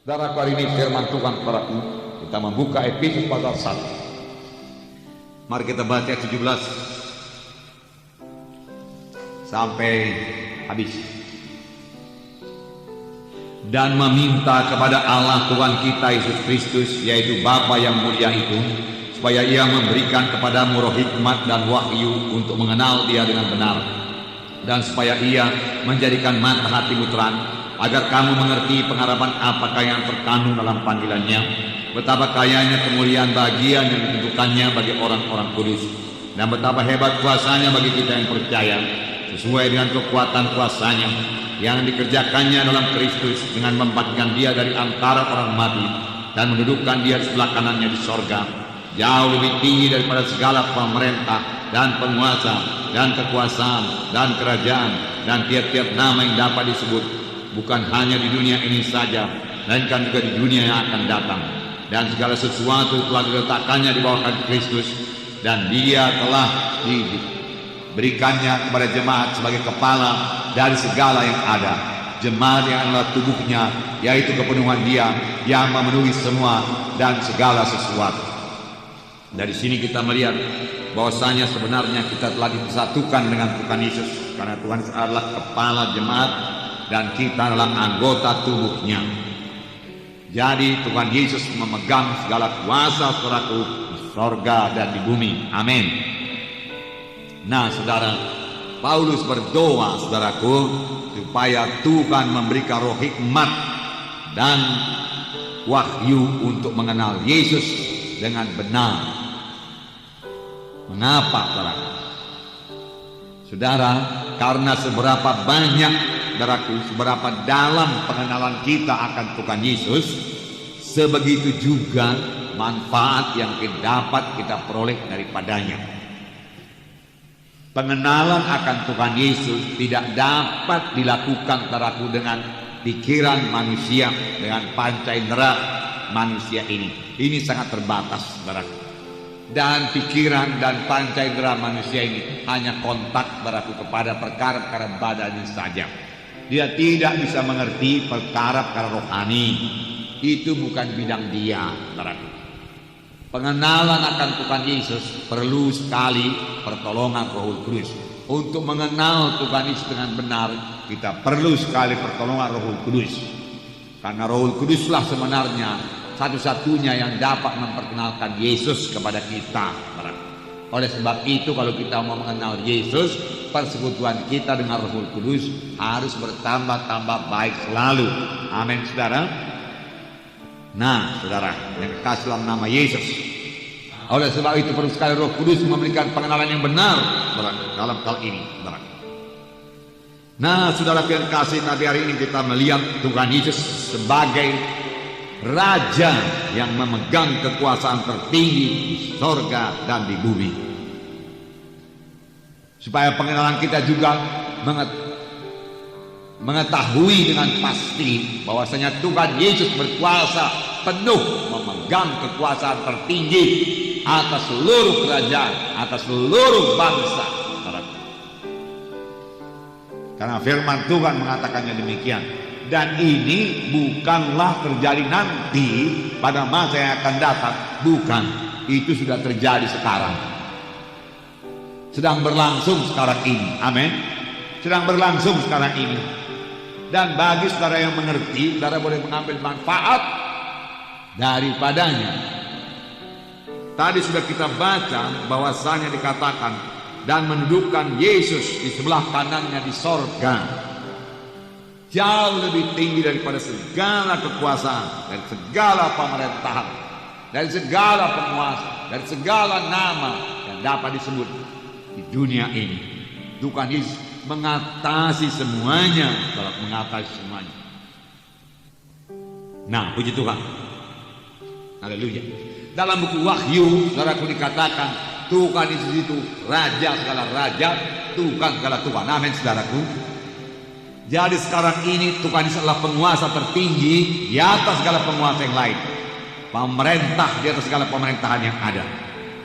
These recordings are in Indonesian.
Saudara, hari ini firman Tuhan kepadaku, kita membuka Efesus pasal 1. Mari kita baca 17 sampai habis. Dan meminta kepada Allah Tuhan kita Yesus Kristus, yaitu Bapa yang mulia itu, supaya Ia memberikan kepadamu roh hikmat dan wahyu untuk mengenal Dia dengan benar, dan supaya Ia menjadikan mata hatimu terang, agar kamu mengerti pengharapan apakah yang terkandung dalam panggilannya, betapa kayanya kemuliaan bagian yang ditentukannya bagi orang-orang kudus, dan betapa hebat kuasanya bagi kita yang percaya, sesuai dengan kekuatan kuasanya yang dikerjakannya dalam Kristus, dengan membangkitkan Dia dari antara orang mati dan mendudukkan Dia di sebelah kanannya di sorga, jauh lebih tinggi daripada segala pemerintah dan penguasa dan kekuasaan dan kerajaan dan tiap-tiap nama yang dapat disebut, bukan hanya di dunia ini saja, melainkan juga di dunia yang akan datang. Dan segala sesuatu telah diletakkannya di bawah kaki Kristus, dan Dia telah diberikannya kepada jemaat sebagai kepala dari segala yang ada. Jemaat yang adalah tubuhnya, yaitu kepenuhan Dia yang memenuhi semua dan segala sesuatu. Dari sini kita melihat bahwasanya sebenarnya kita telah disatukan dengan Tuhan Yesus, karena Tuhan adalah kepala jemaat dan kita adalah anggota tubuhnya. Jadi Tuhan Yesus memegang segala kuasa, saudaraku, di sorga dan di bumi. Amin. Nah, saudara, Paulus berdoa, saudaraku, supaya Tuhan memberikan roh hikmat dan wahyu untuk mengenal Yesus dengan benar. Mengapa, saudaraku? Saudara, karena seberapa banyak, saudaraku, seberapa dalam pengenalan kita akan Tuhan Yesus, sebegitu juga manfaat yang dapat kita peroleh daripadanya. Pengenalan akan Tuhan Yesus tidak dapat dilakukan, saudaraku, dengan pikiran manusia, dengan panca indera manusia ini. Ini sangat terbatas, saudaraku. Dan pikiran dan panca indera manusia ini hanya kontak, saudaraku, kepada perkara-perkara badannya saja. Dia tidak bisa mengerti perkara-perkara rohani. Itu bukan bidang dia, saudaraku. Pengenalan akan Tuhan Yesus perlu sekali pertolongan Roh Kudus. Untuk mengenal Tuhan Yesus dengan benar, kita perlu sekali pertolongan Roh Kudus. Karena Roh Kuduslah sebenarnya satu-satunya yang dapat memperkenalkan Yesus kepada kita. Oleh sebab itu, kalau kita mau mengenal Yesus, persekutuan kita dengan Roh Kudus harus bertambah-tambah baik selalu. Amin, saudara. Nah, saudara, yang kekasih dalam nama Yesus, oleh sebab itu perlu sekali Roh Kudus memberikan pengenalan yang benar, saudara, dalam hal ini, saudara. Nah, saudara yang kasih, tadi hari ini kita melihat Tuhan Yesus sebagai Raja yang memegang kekuasaan tertinggi di sorga dan di bumi. Supaya pengenalan kita juga mengetahui dengan pasti bahwasanya Tuhan Yesus berkuasa penuh, memegang kekuasaan tertinggi atas seluruh kerajaan, atas seluruh bangsa. Karena firman Tuhan mengatakannya demikian. Dan ini bukanlah terjadi nanti pada masa yang akan datang. Bukan, itu sudah terjadi sekarang. Sedang berlangsung sekarang ini. Amin. Sedang berlangsung sekarang ini. Dan bagi saudara yang mengerti, saudara boleh mengambil manfaat daripadanya. Tadi sudah kita baca bahwasanya dikatakan, dan mendudukkan Yesus di sebelah kanannya di sorga, jauh lebih tinggi daripada segala kekuasaan, dari segala pemerintahan, dari segala penguasa, dari segala nama yang dapat disebut di dunia ini. Tuhan Yesus mengatasi semuanya, dalam mengatasi semuanya. Nah, puji Tuhan. Haleluya. Dalam buku Wahyu, saudaraku, dikatakan Tuhan Yesus itu Raja segala raja, Tuhan segala Tuhan. Amin, saudaraku. Jadi sekarang ini Tuhan Yesus adalah penguasa tertinggi di atas segala penguasa yang lain. Pemerintah di atas segala pemerintahan yang ada.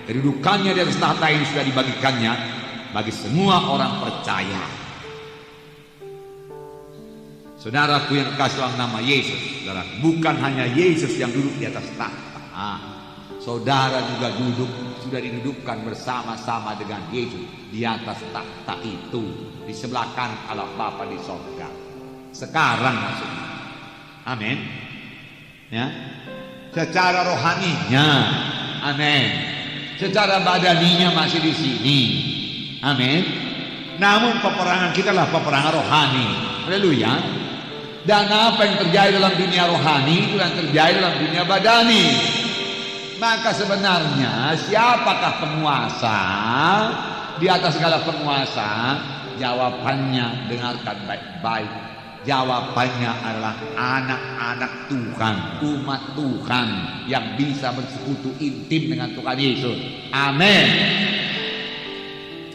Kedudukannya di atas tahta ini sudah dibagikannya bagi semua orang percaya. Saudaraku yang kekasih dalam nama Yesus, saudara, bukan hanya Yesus yang duduk di atas tahta. Saudara juga sudah didudukkan bersama-sama dengan Yesus di atas tahta itu, di sebelah kanan Allah Bapa di sorga. Sekarang maksudnya. Amin. Ya. Secara rohaninya, amin. Secara badaninya masih di sini, amin. Namun peperangan kita adalah peperangan rohani. Haleluya. Dan apa yang terjadi dalam dunia rohani itu yang terjadi dalam dunia badani. Maka sebenarnya siapakah penguasa di atas segala penguasa? Jawabannya dengarkan baik-baik. Jawabannya adalah anak-anak Tuhan, umat Tuhan yang bisa bersekutu intim dengan Tuhan Yesus. Amin.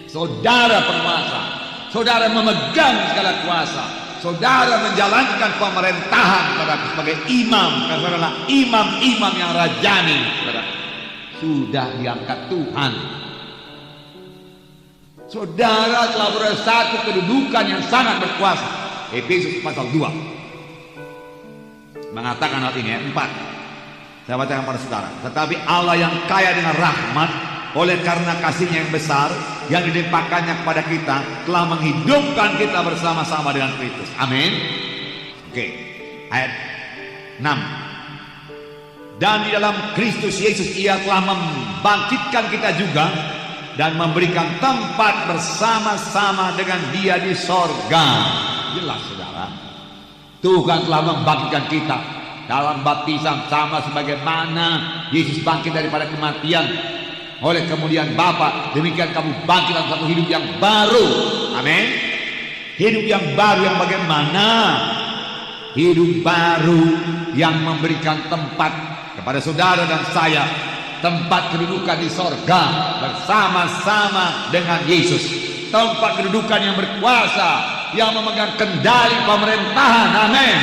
Saudara penguasa, saudara memegang segala kuasa, saudara menjalankan pemerintahan saudara sebagai imam, karena adalah imam-imam yang rajani, saudara. Sudah diangkat Tuhan. Saudara telah berada satu kedudukan yang sangat berkuasa. Efesus pasal 2 mengatakan hal ini, ayat 4. Saya bacakan pada saudara. Tetapi Allah yang kaya dengan rahmat, oleh karena kasihnya yang besar yang dilimpahkannya kepada kita, telah menghidupkan kita bersama-sama dengan Kristus. Amin. Oke. Ayat 6. Dan di dalam Kristus Yesus ia telah membangkitkan kita juga dan memberikan tempat bersama-sama dengan Dia di sorga. Jelas saudara, Tuhan telah membangkitkan kita dalam baptisan, sama sebagaimana Yesus bangkit daripada kematian oleh kemudian Bapa, demikian kamu bangkit dalam satu hidup yang baru. Amin. Hidup yang baru yang bagaimana? Hidup baru yang memberikan tempat kepada saudara dan saya, tempat kedudukan di sorga bersama-sama dengan Yesus, tempat kedudukan yang berkuasa, yang memegang kendali pemerintahan. Amin.